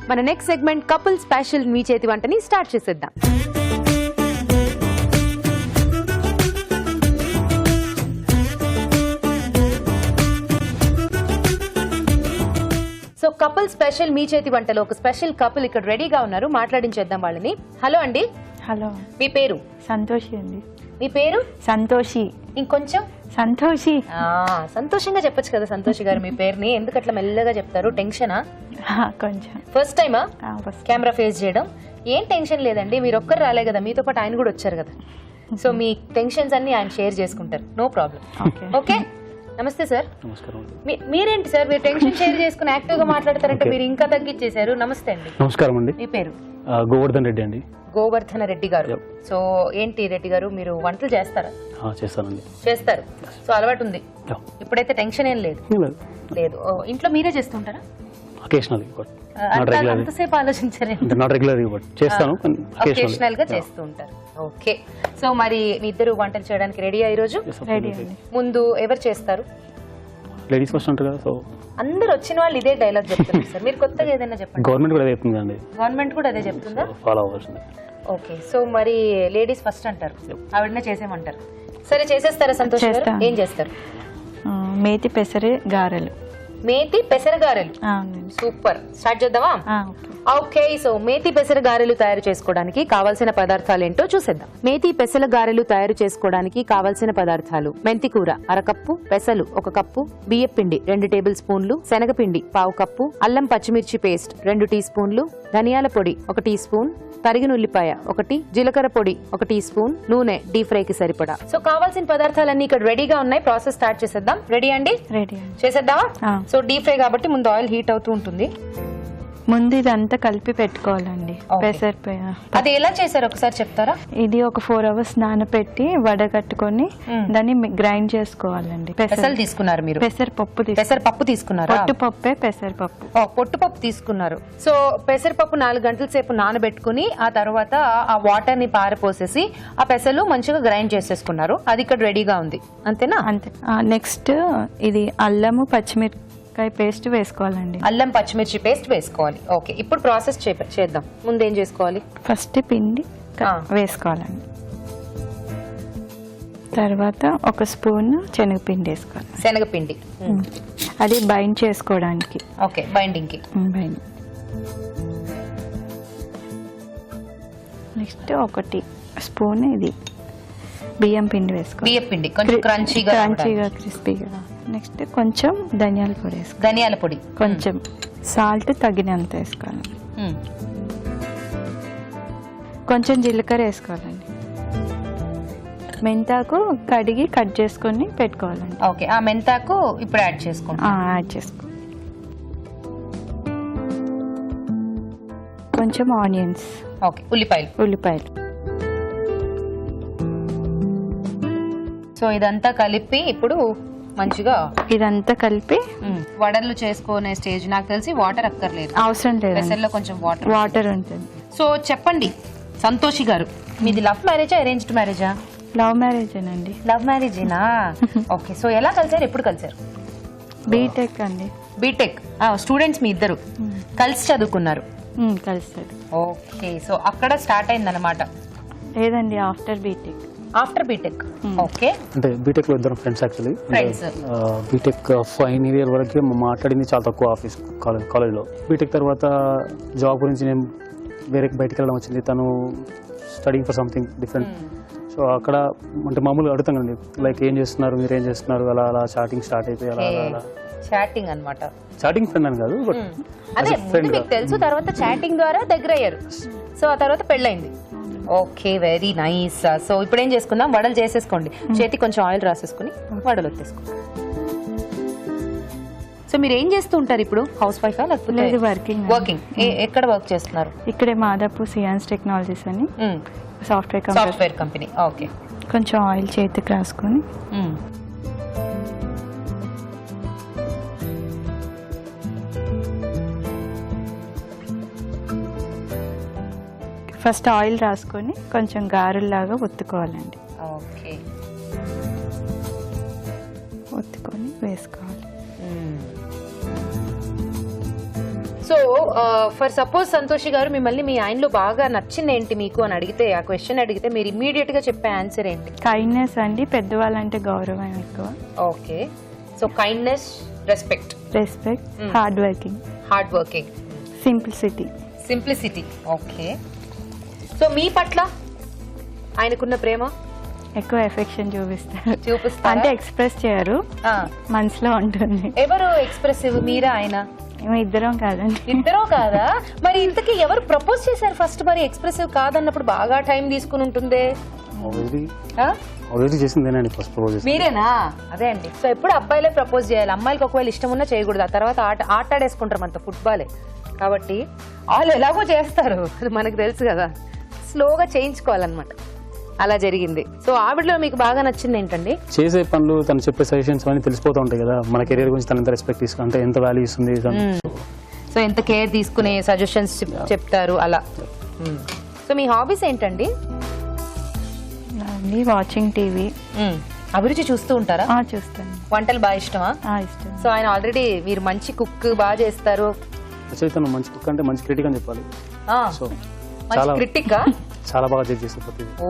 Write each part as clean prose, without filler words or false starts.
మన next segment couple special మీ చేతి వంటని స్టార్ట్ చేసేద్దాం. సో కపుల్ స్పెషల్ మీ చేతి వంటలో ఒక స్పెషల్ కపుల్ ఇక్కడ రెడీగా ఉన్నారు, మాట్లాడించేద్దాం వాళ్ళని. హలో అండి. హలో. మీ పేరు? సంతోషి అండి. మీ పేరు? సంతోషి. ఇంకొంచెం సంతోషి. సంతోషంగా చెప్పొచ్చు కదా సంతోషి గారు మీ పేరుని. ఎందుకు అట్లా మెల్లగా చెప్తారు? టెన్షనా? కొంచెం. ఫస్ట్ టైమా కెమెరా ఫేస్ చేయడం? ఏం టెన్షన్ లేదండి, మీరు ఒక్కరు రాలే కదా, మీతో పాటు ఆయన కూడా వచ్చారు కదా. సో మీ టెన్షన్స్ అన్ని ఆయన షేర్ చేసుకుంటారు, నో ప్రాబ్లం. ఓకే. నమస్తే సార్. మీరేంటి సార్ మీరు టెన్షన్ షేర్ చేసుకుని యాక్టివ్ గా మాట్లాడతారంటే మీరు ఇంకా తగ్గించేశారు. నమస్తే అండి. నమస్కారం అండి. మీ పేరు? గోవర్ధన్ రెడ్డి అండి. గోవర్ధన రెడ్డి గారు. సో ఏంటి రెడ్డి గారు, మీరు వంటలు చేస్తారా? చేస్తానండి. చేస్తారు. సో అలవాటు ఉంది, ఇప్పుడైతే టెన్షన్ ఏం లేదు? లేదు. ఇంట్లో మీరే చేస్తుంటారా? అకేషనల్లీ, అంతసేపు ఆలోచించారండి. నాట్ రెగ్యులర్లీ బట్ చేస్తాను, అకేషనల్ గా చేస్తూ ఉంటారు. ఓకే. సో మరి మీ ఇద్దరు వంటలు చేయడానికి రెడీయా ఈ రోజు? రెడీ. ముందు ఎవరు చేస్తారు? లేడీస్ ఫస్ట్ అంటారు కదా, సో అందరు వచ్చిన వాళ్ళు ఇదే డైలాగ్ చెప్తున్నారు సార్. మీరు కొత్తగా ఏదైనా చెప్పండి. గవర్నమెంట్ కూడా అదే చెప్తుంది అండి. గవర్నమెంట్ కూడా అదే చెప్తుందా? ఫాలో అవ్వాల్సింది. ఓకే. సో మరి లేడీస్ ఫస్ట్ అంటారు, ఆవిడనే చేసేయమంటారు. సరే చేసేస్తారా సంతోష్ గారు? ఏం చేస్తారు? మేతి పెసరి గారెలు. మేతి పెసర గారెలు. సూపర్. స్టార్ట్ చేద్దామా? ఓకే. సో మేతి పెసర గారెలు తయారు చేసుకోవడానికి కావాల్సిన పదార్థాలు ఏంటో చూసేద్దాం. మేతి పెసల గారెలు తయారు చేసుకోవడానికి కావాల్సిన పదార్థాలు: మెంతి కూర అరకప్పు, పెసలు 1 కప్పు, బియ్యం పిండి 2 టేబుల్ స్పూన్లు, శనగపిండి 1/2 కప్పు, అల్లం పచ్చిమిర్చి పేస్ట్ 2 టీ స్పూన్లు, ధనియాల పొడి 1 టీ స్పూన్, తరిగిన ఉల్లిపాయ 1, జీలకర్ర పొడి 1 టీ స్పూన్, నూనె డీప్ ఫ్రై కి సరిపడా. సో కావాల్సిన పదార్థాలన్నీ ఇక్కడ రెడీగా ఉన్నాయి. ప్రాసెస్ స్టార్ట్ చేసేద్దాం. రెడీ అండి? రెడీ. చేసేద్దామా? సో డీప్ ఫ్రై కాబట్టి ముందు ఆయిల్ హీట్ అవుతూ ఉంటుంది. ముందు ఇదంతా కలిపి పెట్టుకోవాలండి. పెసర అది ఎలా చేశారు ఒకసారి చెప్తారా? ఇది ఒక 4 hours నానపెట్టి వడగట్టుకొని దాన్ని గ్రైండ్ చేసుకోవాలండి. పెసలు తీసుకున్నారు మీరు? పెసరపప్పు. పెసరపప్పు తీసుకున్నారు? పొట్టుపప్పే పెసరపప్పు. పొట్టుపప్పు తీసుకున్నారు. సో పెసరపప్పు 4 గంటల సేపు నానబెట్టుకుని ఆ తర్వాత ఆ వాటర్ ని పారపోసేసి ఆ పెసలు మంచిగా గ్రైండ్ చేసేసుకున్నారు. అది ఇక్కడ రెడీగా ఉంది, అంతేనా? అంతే. నెక్స్ట్ ఇది అల్లము పచ్చిమిర్చి పేస్ట్ వేసుకోవాలండి. అల్లం పచ్చిమిర్చి పేస్ట్ వేసుకోవాలి. ఓకే. ఇప్పుడు ప్రాసెస్ చేద్దాం. ముందు ఏం చేసుకోవాలి? ఫస్ట్ పిండి వేసుకోవాలండి. తర్వాత 1 స్పూన్ శనగపిండి వేసుకోవాలి. శనగపిండి అది బైండ్ చేసుకోవడానికి. ఓకే. బైండింగ్ కి. నెక్స్ట్ 1 స్పూన్ ఇది బియ్యం పిండి వేసుకోవాలి. బియ్యం పిండి కొంచెం క్రంచీగా క్రిస్పీగా. నెక్స్ట్ కొంచెం ధనియాల పొడి వేసుకోవాలి. ధనియాల పొడి కొంచెం, సాల్ట్ తగినంత వేసుకోవాలి. కొంచెం జీలకర్ర వేసుకోవాలండి. మెంతాకు కడిగి కట్ చేసుకొని పెట్టుకోవాలండి. ఓకే. ఆ మెంతాకు ఇప్పుడు యాడ్ యాడ్ చేసుకో. కొంచెం ఆనియన్స్. ఓకే. ఉల్లిపాయలు. సో ఇదంతా కలిపి ఇప్పుడు మంచిగా ఇదంతా కలిపి వడలు చేసుకునే స్టేజ్. నాకు తెలిసి వాటర్ అక్కర్లేదు, అవసరం లేదు. పెసల్లో కొంచెం వాటర్ ఉంటుంది. సో చెప్పండి సంతోషి గారు, మీది లవ్ మ్యారేజా అరేంజ్డ్ మ్యారేజా? లవ్ మ్యారేజ్ అండి. లవ్ మ్యారేజేనా? ఓకే. సో ఎలా కలిసారు, ఎప్పుడు కలిసారు? బీటెక్ అండి. బీటెక్ స్టూడెంట్స్ మీ ఇద్దరు కలిసి చదువుకున్నారు? కలిసారు. ఓకే. సో అక్కడ స్టార్ట్ అయింది అన్నమాట? లేదండి, ఆఫ్టర్ బీటెక్. ఓకే. అంటే బీటెక్ లో ఇద్దరు friends. Actually BTech final year వరకు మాట్లాడింది చాలా తక్కువ ఆఫీస్ కాలేజ్లో. బీటెక్ తర్వాత జాబ్ గురించి నేను బయటికి వెళ్ళడం వచ్చింది. తను studying for something different. So అక్కడ అంటే మామూలుగా అడుగుతాం కదండి, లైక్ ఏం చేస్తున్నారు, మీరు ఏం చేస్తున్నారు, అలా అలా చాటింగ్ స్టార్ట్ అయిపోయి అలా చాటింగ్ అన్నమాట. చాటింగ్ ఫ్రెండ్ అని కాదు, బట్ అదే మీకు తెలుసు. తర్వాత చాటింగ్ ద్వారా దగ్గర అయ్యారు. సో ఆ తర్వాత పెళ్ళైంది. ఓకే. Very nice. సో ఇప్పుడు ఏం చేసుకుందాం, వడలు చేసేసుకోండి. చేతి కొంచెం ఆయిల్ రాసేసుకుని వడలు వచ్చేసుకోండి. సో మీరు ఏం చేస్తూ ఉంటారు ఇప్పుడు? హౌస్ వైఫా లేకపోతే వర్కింగ్? ఎక్కడ వర్క్ చేస్తున్నారు? ఇక్కడే మాదాపూర్ సియాన్స్ టెక్నాలజీస్ అని సాఫ్ట్వేర్ కంపెనీ. ఓకే. కొంచెం ఆయిల్ చేతికి రాసుకొని ఫస్ట్ ఆయిల్ రాసుకొని కొంచెం గారెల్లాగా ఒత్తుకోవాలండి. ఓకే. ఒత్తుకొని వేసుకోవాలి. So so for suppose Santoshi గారు మిమ్మల్ని మీ ఆయనలో బాగా నచ్చింది ఏంటి మీకు అని అడిగితే, ఆ క్వశ్చన్ అడిగితే మీరు ఇమ్మీడియట్ గా చెప్పే ఆన్సర్ ఏంటి? కైండ్నెస్ అండి, పెద్దవాళ్ళంటే గౌరవం ఎక్కువ. Okay, so kindness, respect, hard working, simplicity. Okay, so మీ పట్ల ఆయనకున్న ప్రేమ? ఎక్కువ ఎఫెక్షన్ చూపిస్తారు. అంటే ఎక్స్ప్రెస్ చేయరు, మనసులో ఉంటుంది. ఎవరు ఎక్స్ప్రెసివ్, మీరా ఆయన? ఇద్దరం కాదండి. ఇద్దరం కాదా? మరి ఇంతకీ ఎవరు ప్రపోజ్ చేశారు ఫస్ట్? మరి ఎక్స్ప్రెసివ్ కాదన్నప్పుడు బాగా టైం తీసుకుని ఉంటుందే. మీరేనా? అదే అండి. సో ఎప్పుడు అబ్బాయిలే ప్రపోజ్ చేయాలి, అమ్మాయిలకి ఒకవేళ ఇష్టం ఉన్నా చేయకూడదు. ఆ తర్వాత ఆటాడేసుకుంటారు మనతో, ఫుట్బాలే కాబట్టి వాళ్ళు ఎలాగో చేస్తారు, అది మనకు తెలుసు కదా. స్లోగా చేయించుకోవాలన్నమాట. అలా జరిగింది. సో ఆవిడలో మీకు బాగా నచ్చింది ఏంటండి? చేసే పనులు, తను చెప్పే సజెషన్స్ అన్ని తెలిసిపోతూ ఉంటాయి కదా, మన కెరీర్ గురించి తను ఎంత రెస్పెక్ట్ తీసుకుంటే, అంటే ఎంత వాల్యూ ఇస్తుంది, సో ఎంత కేర్ తీసుకునే సజెషన్స్ చెప్తారు అలా. సో మీ హాబీస్ ఏంటండి? Watching TV. అభిరుచి చూస్తూ ఉంటారా? చూస్తాను. వంటలు బాగా ఇష్టమా? ఇష్టం. సో ఆయన ఆల్రెడీ మీరు మంచి కుక్ బాగా చేస్తారు. తను మంచి కుక్ అంటే మంచి క్రిటిక్ అని చెప్పాలి. సో క్రిటిక్ చాలా బాగా జడ్జ్ చేస్తారు. ఓ,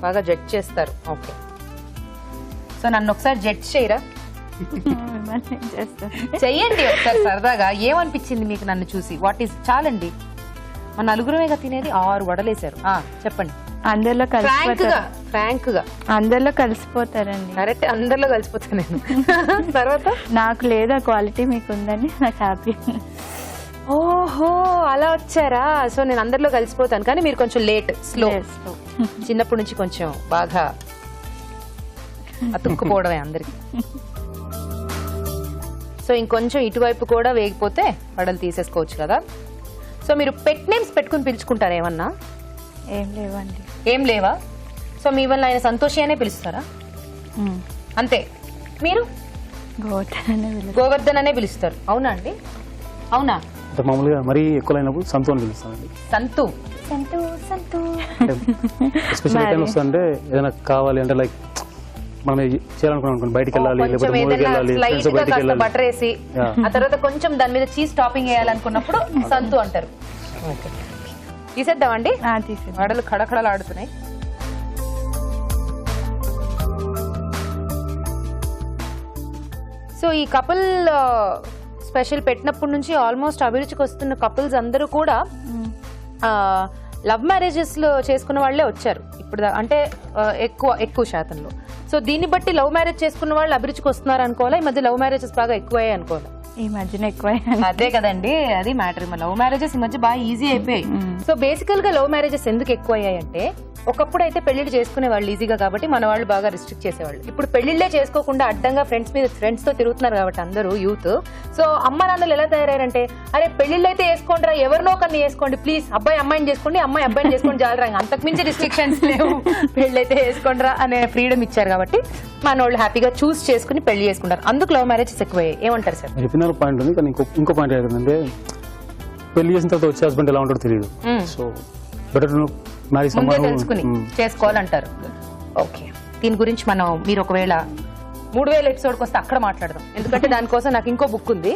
బాగా జడ్జ్ చేస్తారు. ఓకే, సో నన్ను ఒకసారి జడ్జ్ చేయరా? చెయ్యండి ఒకసారి సరదాగా. ఏమనిపించింది మీకు నన్ను చూసి? What is? చాలండి, మన నలుగురమేగా తినేది. 6 వడలేశారు. చెప్పండి. అందరిలో ఫ్రాంక్ గా అందరిలో కలిసిపోతారండి. కరెక్ట్, అందరిలో కలిసిపోతాను నేను. తర్వాత నాకు లేదా క్వాలిటీ మీకు ఉందని నాకు హ్యాపీ. ఓహో, అలా వచ్చారా? సో నేను అందరిలో కలిసిపోతాను, కానీ మీరు కొంచెం లేట్, స్లో. చిన్నప్పటి నుంచి కొంచెం బాగా అతుక్కుపోవడమే అందరికి. సో ఇంకొంచెం ఇటువైపు కూడా వేగిపోతే వడలు తీసేసుకోవచ్చు కదా. సో మీరు పెట్ నేమ్స్ పెట్టుకుని పిలుచుకుంటారా ఏమన్నా? ఏం లేవండి. ఏం లేవా? సో మీ వల్ల ఆయన సంతోషి అనే పిలుస్తారా? అంతే. మీరు గోవర్ధన్ అనే పిలుస్తారు, అవునా అండి? అవునా? మామూలుగా మరీ ఎక్కువ అయినప్పుడు సంతు అని పిలుస్తానండి. సంతు ఎస్పెషల్ టైం వస్తుందంటే ఏదైనా కావాలి అంటే, లైక్ మనం చేయాలనుకున్నాం, బయటికి వెళ్ళాలి, లేకపోతే మూవీకి వెళ్ళాలి, ఫ్రెండ్స్ బయటికి వెళ్ళాలి, బటర్ వేసి ఆ తర్వాత కొంచెం దాని మీద చీజ్ టాపింగ్ వేయాలనుకున్నప్పుడు సంతు అంటారు. తీసేద్దామండి, వడలు కడకడలు ఆడుతున్నాయి. సో ఈ కపుల్ స్పెషల్ పెట్టినప్పటి నుంచి ఆల్మోస్ట్ అభిరుచికి వస్తున్న కపుల్స్ అందరూ కూడా లవ్ మ్యారేజెస్ లో చేసుకున్న వాళ్లే వచ్చారు ఇప్పుడు, అంటే ఎక్కువ శాతంలో. సో దీన్ని బట్టి లవ్ మ్యారేజ్ చేసుకున్న వాళ్ళు అభిరుచికి వస్తున్నారు అనుకోవాలా? ఈ మధ్య లవ్ మ్యారేజెస్ బాగా ఎక్కువయ్యాయి అనుకోవాలా? ఈ మధ్యన ఎక్కువ. అదే కదండి, అది మ్యాటర్. లవ్ మ్యారేజెస్ ఈ మధ్య బాగా ఈజీ అయిపోయాయి. సో బేసికల్ గా లవ్ మ్యారేజెస్ ఎందుకు ఎక్కువ అయ్యాయంటే, ఒకప్పుడు అయితే పెళ్లిళ్ళు చేసుకునే వాళ్ళు ఈజీగా కాబట్టి మన వాళ్ళు బాగా రిస్ట్రిక్ట్ చేసేవాళ్ళు. ఇప్పుడు పెళ్లిళ్లే చేసుకోకుండా అడ్డంగా ఫ్రెండ్స్ తో తిరుగుతున్నారు కాబట్టి అందరూ యూత్. సో అమ్మ నాన్నలు ఎలా తయారయ్యారంటే, అరే పెళ్లిళ్ళు అయితే వేసుకోండిరా, ఎవరినో ఒకరిని వేసుకోండి ప్లీజ్, అబ్బాయి అమ్మాయిని చేసుకోండి, అమ్మాయి అబ్బాయిని చేసుకోండి, జాలరా, అంతకు మించి రిస్ట్రిక్షన్స్ లేవు, పెళ్లి వేసుకోండిరా అనే ఫ్రీడమ్ ఇచ్చారు కాబట్టి మన వాళ్ళు హ్యాపీగా చూస్ చేసుకుని పెళ్లి చేసుకుంటారు. అందుకు లవ్ మ్యారేజెస్ ఎక్కువయ్యాయి. ఏమంటారు సార్? చెప్పిన పాయింట్ ఉంది, కానీ ఇంకో పాయింట్ ఏంటంటే, పెళ్లి చేసిన తర్వాత వచ్చే హస్బెండ్ ఎలా ఉంటాడో తెలియదు. సో బెటర్ మ్యారేజ్ తెలుసుకుని చేసుకోవాలంటారు. ఓకే, దీని గురించి మీరు ఒకవేళ 3000 ఎపిసోడ్కి వస్తే అక్కడ మాట్లాడదాం, ఎందుకంటే దానికోసం నాకు ఇంకో బుక్ ఉంది,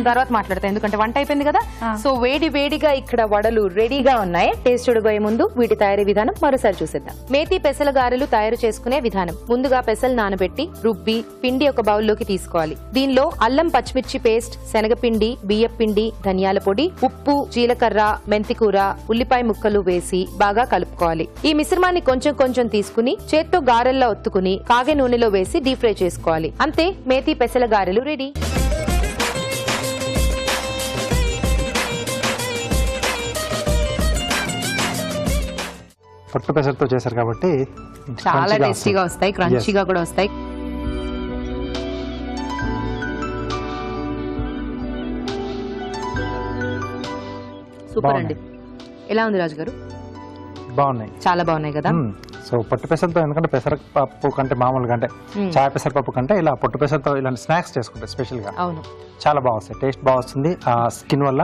తర్వాత మాట్లాడతాం. ఎందుకంటే వంట అయిపోయింది కదా. సో వేడిగా ఇక్కడ వడలు రెడీగా ఉన్నాయి. టేస్ట్ చూడబోయే ముందు వీటి తయారీ విధానం మరోసారి చూసేద్దాం. మేతి పెసల గారెలు తయారు చేసుకునే విధానం. ముందుగా పెసలు నానబెట్టి రుబ్బి పిండి ఒక బౌల్లోకి తీసుకోవాలి. దీనిలో అల్లం పచ్చిమిర్చి పేస్ట్, శనగపిండి, బియ్యపిండి, ధనియాల పొడి, ఉప్పు, జీలకర్ర, మెంతికూర, ఉల్లిపాయ ముక్కలు వేసి బాగా కలుపుకోవాలి. ఈ మిశ్రమాన్ని కొంచెం తీసుకుని చేత్తో గారెల్లా ఒత్తుకుని కాగే నూనెలో వేసి డీప్ ఫ్రై చేసుకోవాలి. అంతే, మేతి పెసల గారెలు రెడీ. పొట్టు పెసరతో చేశారు కాబట్టి చాలా టేస్టీగా వస్తాయి, క్రంచీగా కూడా వస్తాయి. సూపర్ అండి. ఎలా ఉంది రాజు గారు? బాగున్నాయి, చాలా బాగున్నాయి కదా. సో పొట్టు పెసరతో, ఎందుకంటే పెసరపప్పు కంటే మామూలుగా అంటే చాయ్ పెసరపప్పు కంటే ఇలా పొట్టు పెసరతో ఇలాంటి స్నాక్స్ చేసుకుంటారు స్పెషల్ గా. అవును, చాలా బాగా వస్తాయి, టేస్ట్ బాగా వస్తుంది. ఆ స్కిన్ వల్ల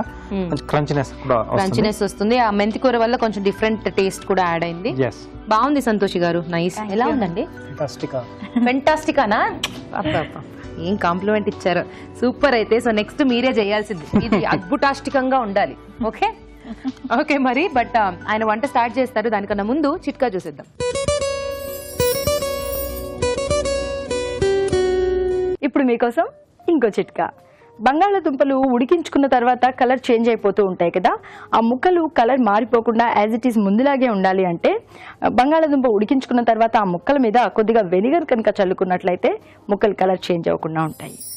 క్రంచినెస్ కూడా వస్తుంది. ఆ మెంతికూర వల్ల కొంచెం డిఫరెంట్ టేస్ట్ కూడా యాడ్ అయింది. బాగుంది సంతోషి గారు, నైస్. ఎలా ఉందండి? ఫెంటాస్టికానా? ఏం కాంప్లిమెంట్ ఇచ్చారు, సూపర్. అయితే సో నెక్స్ట్ మీరే చేయాల్సింది, ఇది అద్భుతాష్టికంగా ఉండాలి. ఓకే ఓకే మరి బట్ ఆయన వంట స్టార్ట్ చేస్తారు, దానికన్నా ముందు చిట్కా చూసేద్దాం. ఇప్పుడు మీకోసం ఇంకో చిట్కా. బంగాళాదుంపలు ఉడికించుకున్న తర్వాత కలర్ చేంజ్ అయిపోతూ ఉంటాయి కదా, ఆ ముక్కలు కలర్ మారిపోకుండా యాజ్ ఇట్ ఈస్ ముందులాగే ఉండాలి అంటే బంగాళాదుంప ఉడికించుకున్న తర్వాత ఆ ముక్కల మీద కొద్దిగా వెనిగర్ కనుక చల్లుకున్నట్లయితే ముక్కలు కలర్ చేంజ్ అవ్వకుండా ఉంటాయి.